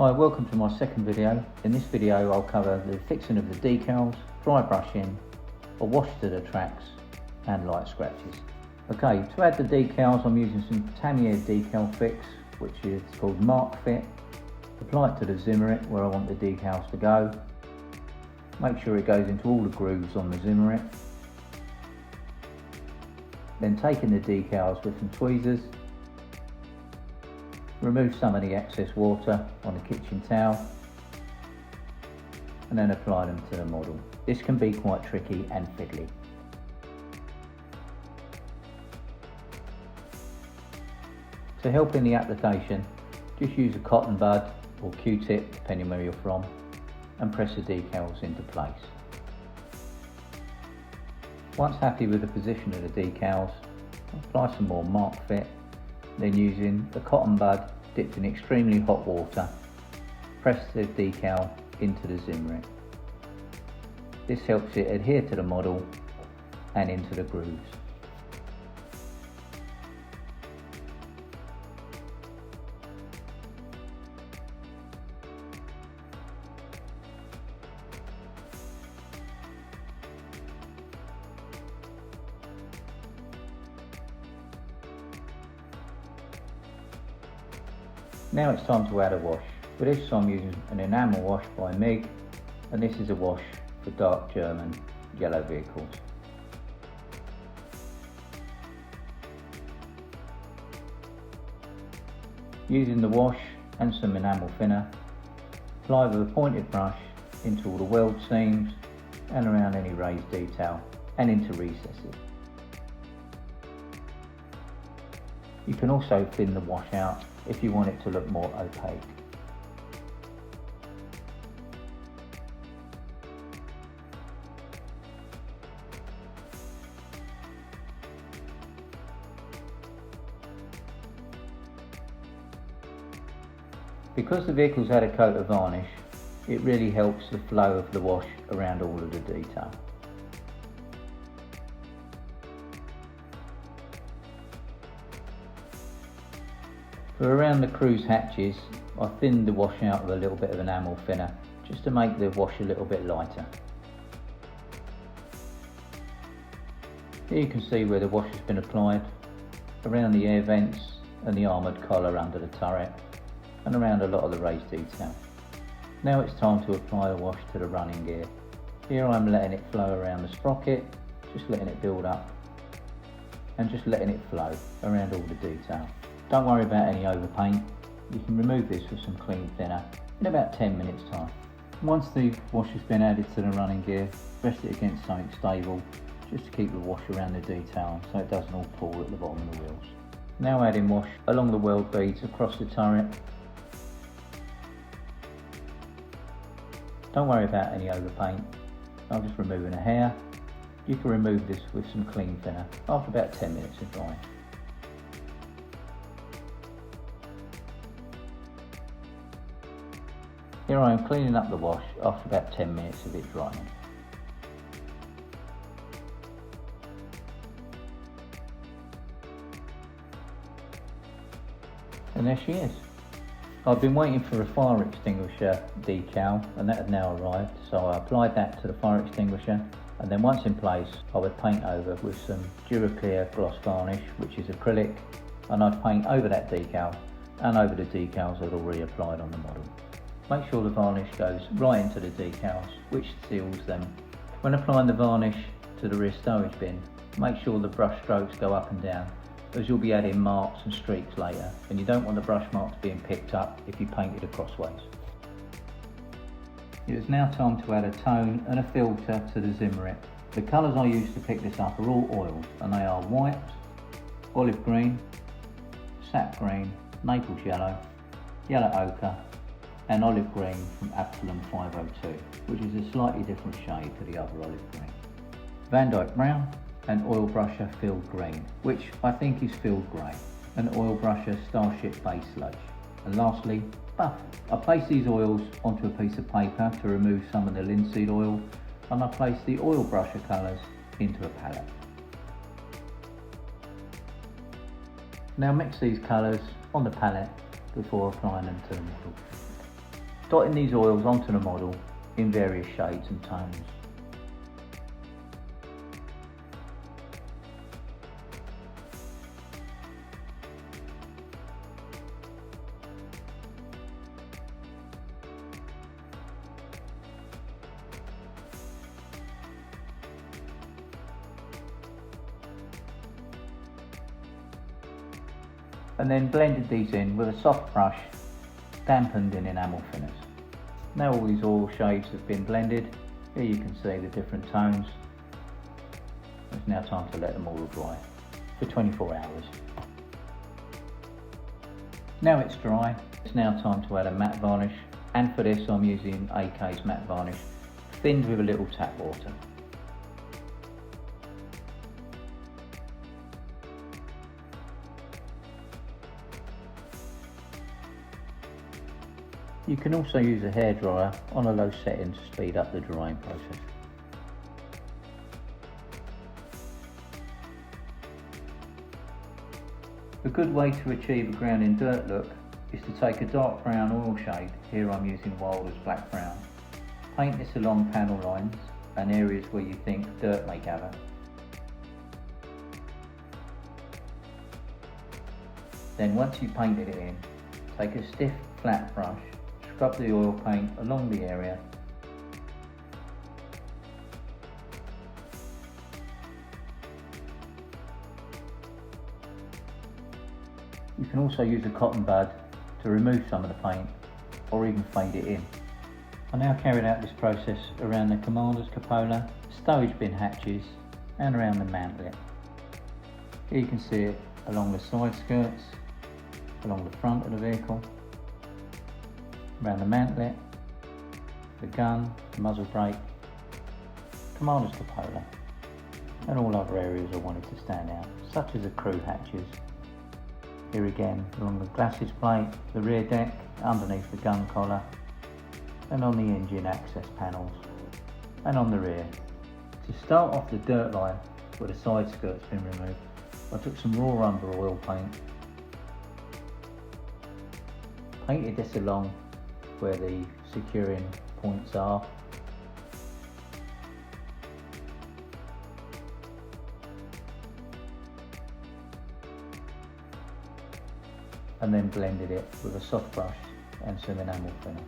Hi, welcome to my second video. In this video I'll cover the fixing of the decals, dry brushing, a wash to the tracks and light scratches. Okay, to add the decals I'm using some Tamiya decal fix, which is called Mark Fit. Apply it to the zimmerit where I want the decals to go. Make sure it goes into all the grooves on the zimmerit. Then taking the decals with some tweezers, remove some of the excess water on the kitchen towel and then apply them to the model. This can be quite tricky and fiddly. To help in the application, just use a cotton bud or Q-tip, depending where you're from, and press the decals into place. Once happy with the position of the decals, apply some more Mark Fit. Then using the cotton bud dipped in extremely hot water, press the decal into the zimmerit. This helps it adhere to the model and into the grooves. Now it's time to add a wash. For this I'm using an enamel wash by MIG, and this is a wash for dark German yellow vehicles. Using the wash and some enamel thinner, apply with a pointed brush into all the weld seams and around any raised detail and into recesses. You can also thin the wash out if you want it to look more opaque. Because the vehicle's had a coat of varnish, it really helps the flow of the wash around all of the detail. For around the cruise hatches, I thinned the wash out with a little bit of enamel thinner, just to make the wash a little bit lighter. Here you can see where the wash has been applied, around the air vents and the armoured collar under the turret, and around a lot of the raised detail. Now it's time to apply the wash to the running gear. Here I'm letting it flow around the sprocket, just letting it build up, and just letting it flow around all the detail. Don't worry about any overpaint. You can remove this with some clean thinner in about 10 minutes time. Once the wash has been added to the running gear, rest it against something stable just to keep the wash around the detail so it doesn't all pool at the bottom of the wheels. Now adding wash along the weld beads across the turret. Don't worry about any overpaint. I'm just removing a hair. You can remove this with some clean thinner after about 10 minutes of drying. Here I am cleaning up the wash after about 10 minutes of it drying. And there she is. I've been waiting for a fire extinguisher decal, and that had now arrived, so I applied that to the fire extinguisher, and then once in place I would paint over with some Duraclear gloss varnish, which is acrylic, and I'd paint over that decal and over the decals I'd already applied on the model. Make sure the varnish goes right into the decals, which seals them. When applying the varnish to the rear stowage bin, make sure the brush strokes go up and down, as you'll be adding marks and streaks later, and you don't want the brush marks being picked up if you painted it crossways. It is now time to add a tone and a filter to the zimmerit. The colours I use to pick this up are all oils, and they are white, olive green, sap green, Naples yellow, yellow ochre, and olive green from Absalom 502, which is a slightly different shade to the other olive green. Van Dyke brown and oil brusher filled green, which I think is filled grey, and oil brusher starship base sludge. And lastly, buff. I place these oils onto a piece of paper to remove some of the linseed oil, and I place the oil brusher colours into a palette. Now mix these colours on the palette before applying them to the model. dotting these oils onto the model in various shades and tones. And then blended these in with a soft brush dampened in enamel thinners. Now all these oil shades have been blended. Here you can see the different tones. It's now time to let them all dry for 24 hours. Now it's dry, it's now time to add a matte varnish, and for this I'm using AK's matte varnish, thinned with a little tap water. You can also use a hairdryer on a low setting to speed up the drying process. A good way to achieve a ground in dirt look is to take a dark brown oil shade, here I'm using E.Models black brown, paint this along panel lines and areas where you think dirt may gather. Then once you've painted it in, take a stiff flat brush, scrub the oil paint along the area . You can also use a cotton bud to remove some of the paint or even fade it in. I now carried out this process around the commander's cupola, stowage bin hatches and around the mantlet. Here you can see it along the side skirts, along the front of the vehicle, around the mantlet, the gun, the muzzle brake, commander's cupola, and all other areas I wanted to stand out, such as the crew hatches. Here again, along the glasses plate, the rear deck, underneath the gun collar, and on the engine access panels, and on the rear. To start off the dirt line where the side skirt's been removed, I took some raw umber oil paint, painted this along where the securing points are, and then blended it with a soft brush and some enamel thinner.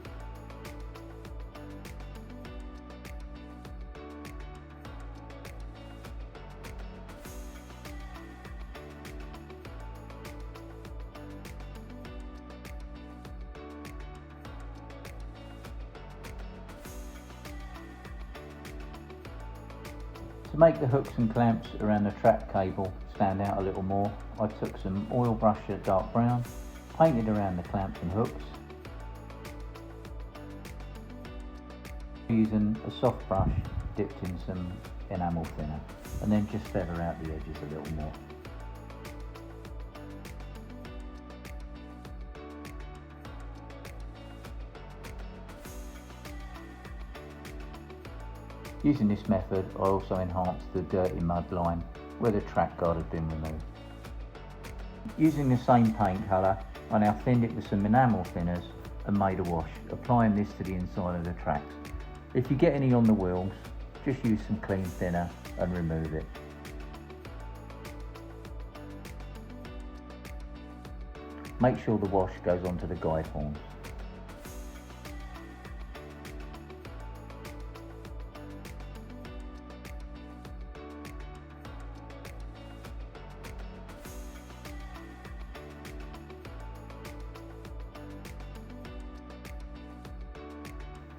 To make the hooks and clamps around the track cable stand out a little more, I took some oil brush at dark brown, painted around the clamps and hooks, using a soft brush dipped in some enamel thinner, and then just feather out the edges a little more. Using this method, I also enhanced the dirty mud line where the track guard had been removed. Using the same paint colour, I now thinned it with some enamel thinners and made a wash, applying this to the inside of the tracks. If you get any on the wheels, just use some clean thinner and remove it. Make sure the wash goes onto the guide horns.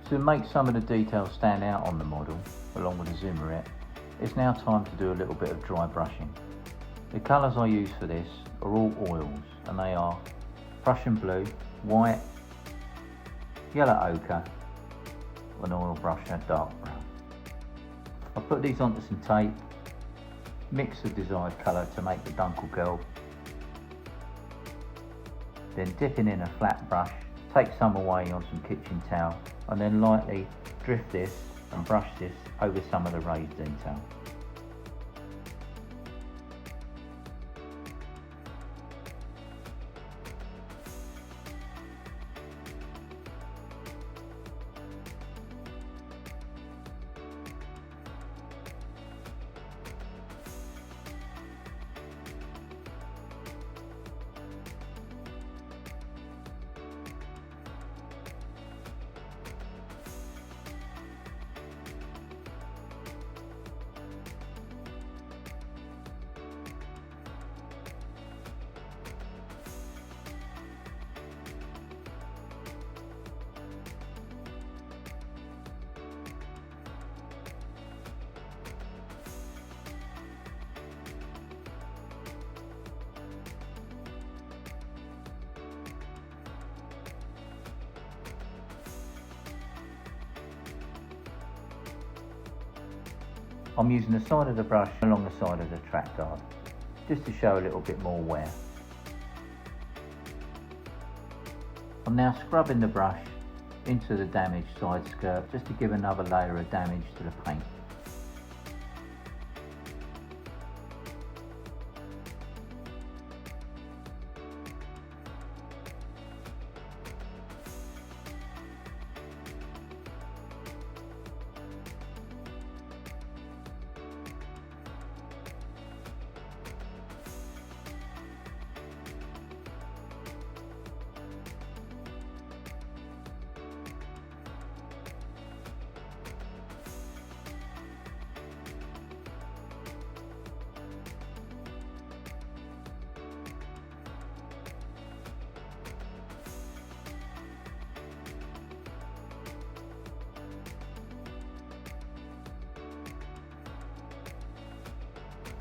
To make some of the details stand out on the model, along with the zimmerit, it's now time to do a little bit of dry brushing. The colours I use for this are all oils, and they are Prussian blue, white, yellow ochre, and oil brush at dark brown. I put these onto some tape, mix the desired colour to make the dunkelgelb, then dipping in a flat brush, take some away on some kitchen towel, and then lightly drift this and brush this over some of the raised detail. I'm using the side of the brush along the side of the track guard, just to show a little bit more wear. I'm now scrubbing the brush into the damaged side skirt just to give another layer of damage to the paint.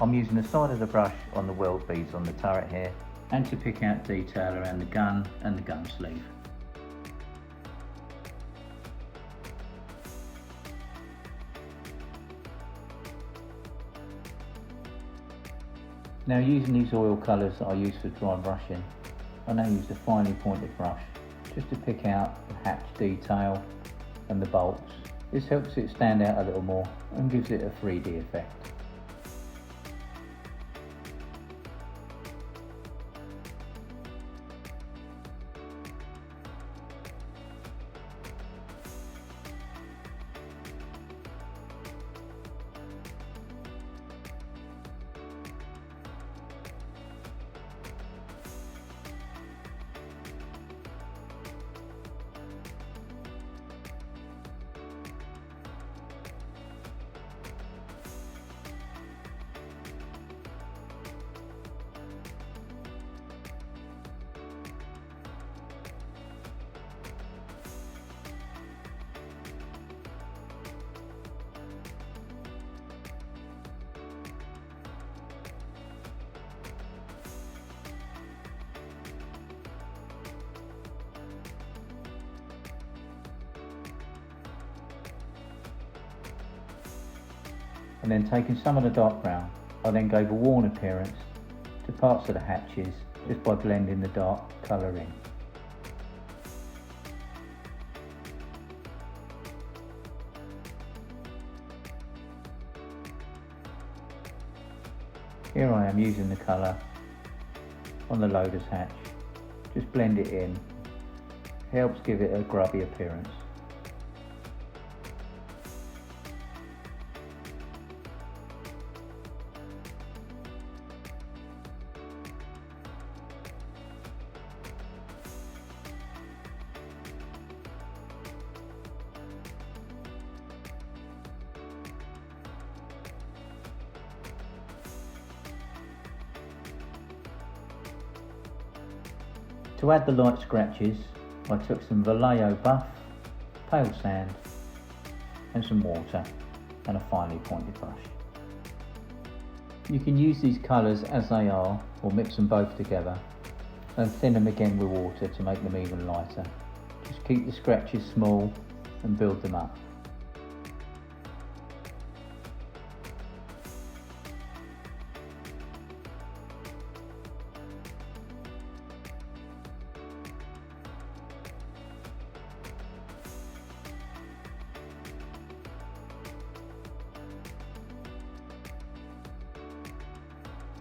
I'm using the side of the brush on the weld beads on the turret here, and to pick out detail around the gun and the gun sleeve. Now, using these oil colours that I use for dry brushing, I now use the finely pointed brush just to pick out the hatch detail and the bolts. This helps it stand out a little more and gives it a 3D effect. And then taking some of the dark brown, I then gave a worn appearance to parts of the hatches just by blending the dark colour in. Here I am using the colour on the loader's hatch, just blend it in, helps give it a grubby appearance. To add the light scratches, I took some Vallejo buff, pale sand and some water and a finely pointed brush. You can use these colours as they are or mix them both together and thin them again with water to make them even lighter. Just keep the scratches small and build them up.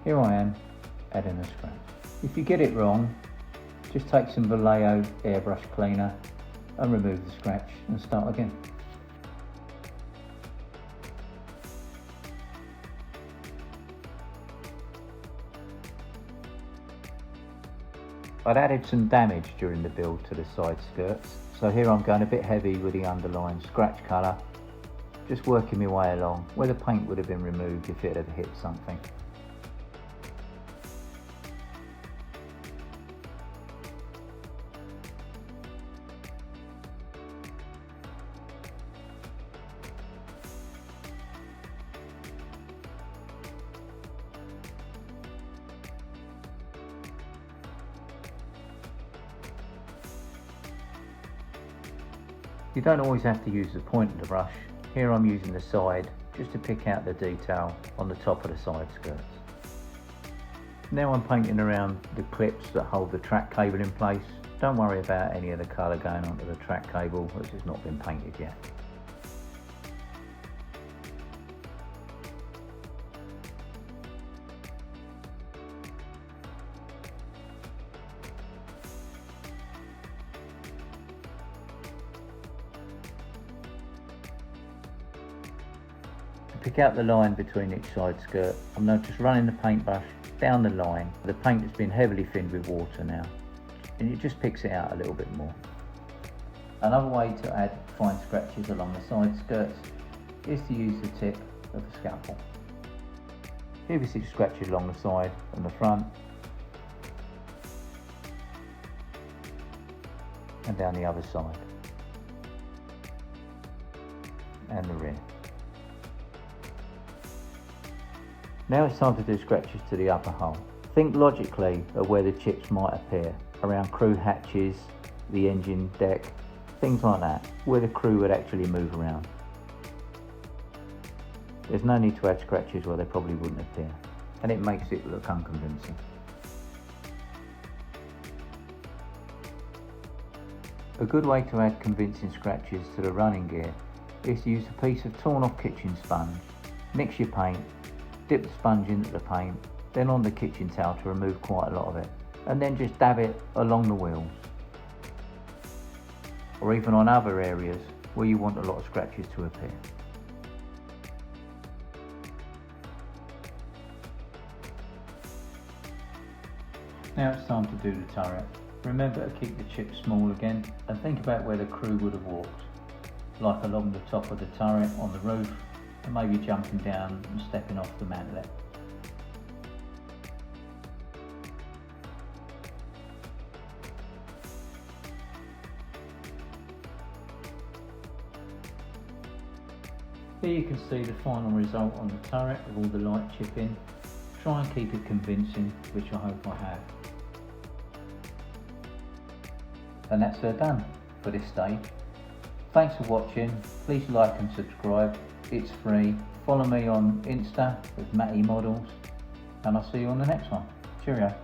Here I am adding a scratch. If you get it wrong, just take some Vallejo airbrush cleaner and remove the scratch and start again. I'd added some damage during the build to the side skirts, so here I'm going a bit heavy with the underlying scratch colour, just working my way along where the paint would have been removed if it had hit something. You don't always have to use the point of the brush. Here I'm using the side just to pick out the detail on the top of the side skirts. Now I'm painting around the clips that hold the track cable in place. Don't worry about any of the colour going onto the track cable as it's not been painted yet. To pick out the line between each side skirt, I'm now just running the paintbrush down the line. The paint has been heavily thinned with water now, and it just picks it out a little bit more. Another way to add fine scratches along the side skirts is to use the tip of a scalpel. Here we see scratches along the side and the front, and down the other side, and the rear. Now it's time to do scratches to the upper hull. Think logically of where the chips might appear, around crew hatches, the engine deck, things like that, where the crew would actually move around. There's no need to add scratches where they probably wouldn't appear, and it makes it look unconvincing. A good way to add convincing scratches to the running gear is to use a piece of torn off kitchen sponge, mix your paint, dip the sponge into the paint, then on the kitchen towel to remove quite a lot of it, and then just dab it along the wheels, or even on other areas where you want a lot of scratches to appear. Now it's time to do the turret. Remember to keep the chips small again, and think about where the crew would have walked, like along the top of the turret on the roof, and maybe jumping down and stepping off the mantlet. Here you can see the final result on the turret with all the light chipping. Try and keep it convincing, which I hope I have. And that's done for this stage. Thanks for watching. Please like and subscribe. It's free. Follow me on Insta with E.Models, and I'll see you on the next one. Cheerio.